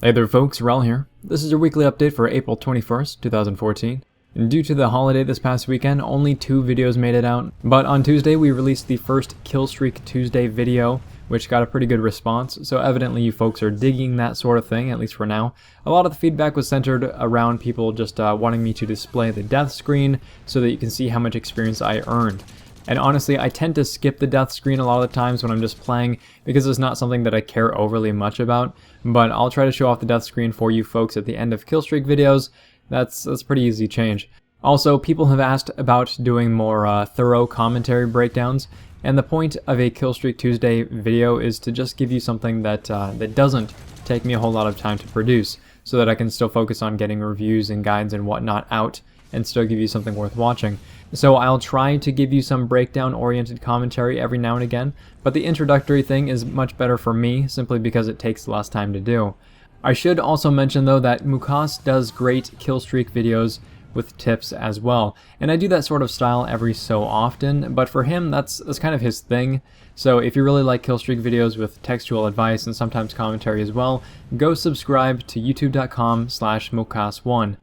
Hey there folks, Rel here. This is your weekly update for April 21st, 2014. And due to the holiday this past weekend, only 2 videos made it out. But on Tuesday we released the first Killstreak Tuesday video, which got a pretty good response, so evidently you folks are digging that sort of thing, at least for now. A lot of the feedback was centered around people just wanting me to display the death screen so that you can see how much experience I earned. And honestly, I tend to skip the death screen a lot of the times when I'm just playing because it's not something that I care overly much about. But I'll try to show off the death screen for you folks at the end of Killstreak videos. That's pretty easy change. Also, people have asked about doing more thorough commentary breakdowns. And the point of a Killstreak Tuesday video is to just give you something that doesn't take me a whole lot of time to produce, so that I can still focus on getting reviews and guides and whatnot out and still give you something worth watching. So I'll try to give you some breakdown-oriented commentary every now and again, but the introductory thing is much better for me, simply because it takes less time to do. I should also mention though that Moukass does great Killstreak videos with tips as well, and I do that sort of style every so often, but for him that's kind of his thing. So if you really like Killstreak videos with textual advice and sometimes commentary as well, go subscribe to youtube.com/Moukass1.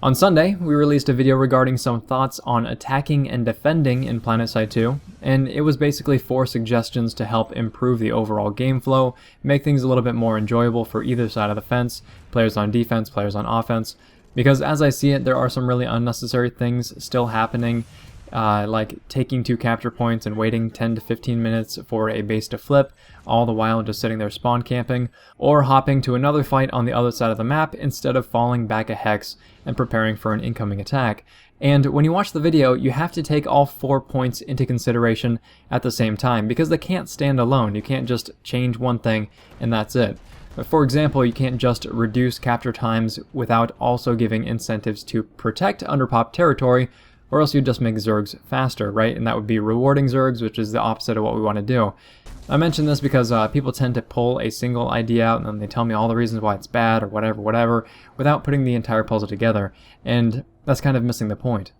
On Sunday, we released a video regarding some thoughts on attacking and defending in PlanetSide 2, and it was basically 4 suggestions to help improve the overall game flow, make things a little bit more enjoyable for either side of the fence, players on defense, players on offense, because as I see it, there are some really unnecessary things still happening, like taking 2 capture points and waiting 10 to 15 minutes for a base to flip, all the while just sitting there spawn camping, or hopping to another fight on the other side of the map instead of falling back a hex and preparing for an incoming attack. And when you watch the video, you have to take all 4 points into consideration at the same time, because they can't stand alone. You can't just change one thing and that's it. For example, you can't just reduce capture times without also giving incentives to protect underpop territory, or else you'd just make Zergs faster, right? And that would be rewarding Zergs, which is the opposite of what we want to do. I mention this because people tend to pull a single idea out and then they tell me all the reasons why it's bad or whatever, without putting the entire puzzle together, and that's kind of missing the point.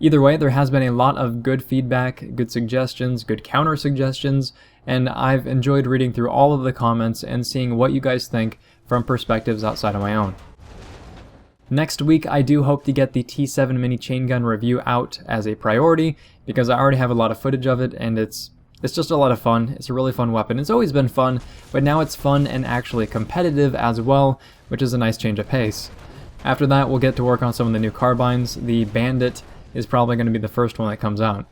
Either way, there has been a lot of good feedback, good suggestions, good counter suggestions, and I've enjoyed reading through all of the comments and seeing what you guys think from perspectives outside of my own. Next week, I do hope to get the T7 mini chain gun review out as a priority, because I already have a lot of footage of it, and it's just a lot of fun. It's a really fun weapon. It's always been fun, but now it's fun and actually competitive as well, which is a nice change of pace. After that, we'll get to work on some of the new carbines. The Bandit is probably going to be the first one that comes out.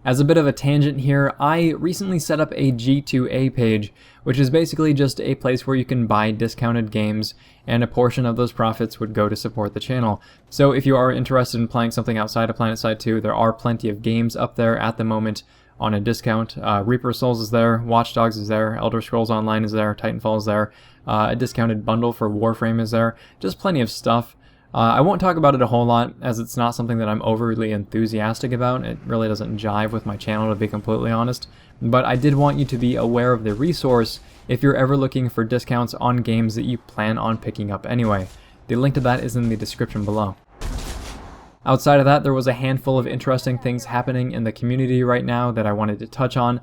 As a bit of a tangent here, I recently set up a G2A page, which is basically just a place where you can buy discounted games, and a portion of those profits would go to support the channel. So if you are interested in playing something outside of PlanetSide 2, there are plenty of games up there at the moment on a discount. Reaper Souls is there, Watch Dogs is there, Elder Scrolls Online is there, Titanfall is there, a discounted bundle for Warframe is there, just plenty of stuff. I won't talk about it a whole lot, as it's not something that I'm overly enthusiastic about. It really doesn't jive with my channel, to be completely honest. But I did want you to be aware of the resource if you're ever looking for discounts on games that you plan on picking up anyway. The link to that is in the description below. Outside of that, there was a handful of interesting things happening in the community right now that I wanted to touch on.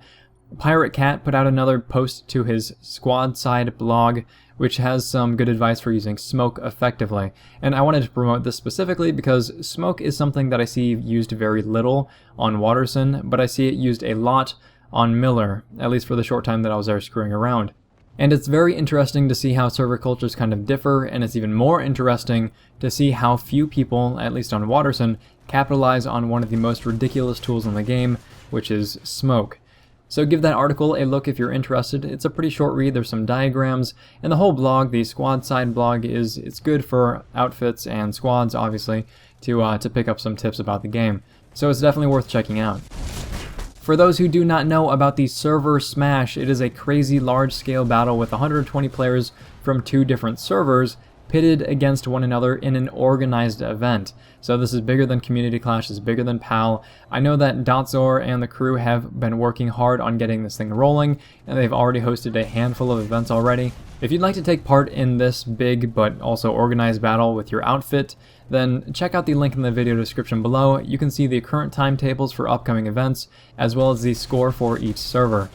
Pirate Cat put out another post to his Squadside blog, which has some good advice for using smoke effectively. And I wanted to promote this specifically because smoke is something that I see used very little on Waterson, but I see it used a lot on Miller, at least for the short time that I was there screwing around. And it's very interesting to see how server cultures kind of differ, and it's even more interesting to see how few people, at least on Waterson, capitalize on one of the most ridiculous tools in the game, which is smoke. So give that article a look if you're interested. It's a pretty short read, there's some diagrams, and the whole blog, the Squadside blog, it's good for outfits and squads, obviously, to pick up some tips about the game. So it's definitely worth checking out. For those who do not know about the server smash, it is a crazy large-scale battle with 120 players from 2 different servers pitted against one another in an organized event. So this is bigger than Community Clash, it's bigger than PAL. I know that Dotzor and the crew have been working hard on getting this thing rolling, and they've already hosted a handful of events already. If you'd like to take part in this big but also organized battle with your outfit, then check out the link in the video description below. You can see the current timetables for upcoming events, as well as the score for each server.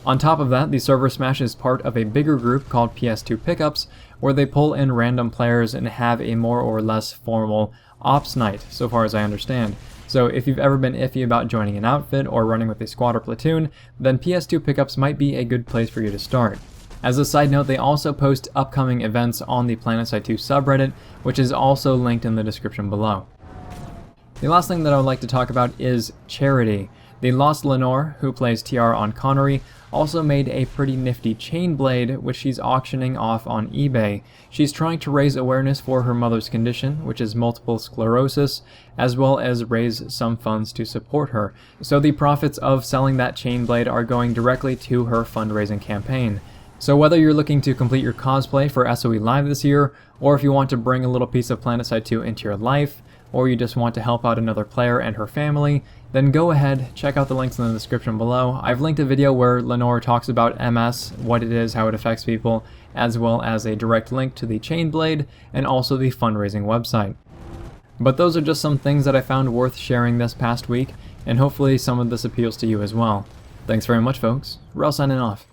On top of that, the server smash is part of a bigger group called PS2 Pickups, where they pull in random players and have a more or less formal ops night, so far as I understand. So if you've ever been iffy about joining an outfit or running with a squad or platoon, then PS2 Pickups might be a good place for you to start. As a side note, they also post upcoming events on the PlanetSide 2 subreddit, which is also linked in the description below. The last thing that I would like to talk about is Charity. The Lost Lenore, who plays TR on Connery, also made a pretty nifty Chainblade, which she's auctioning off on eBay. She's trying to raise awareness for her mother's condition, which is multiple sclerosis, as well as raise some funds to support her. So the profits of selling that Chainblade are going directly to her fundraising campaign. So whether you're looking to complete your cosplay for SOE Live this year, or if you want to bring a little piece of PlanetSide 2 into your life, or you just want to help out another player and her family, then go ahead, check out the links in the description below. I've linked a video where Lenore talks about MS, what it is, how it affects people, as well as a direct link to the Chainblade and also the fundraising website. But those are just some things that I found worth sharing this past week, and hopefully some of this appeals to you as well. Thanks very much, folks. Rel signing off.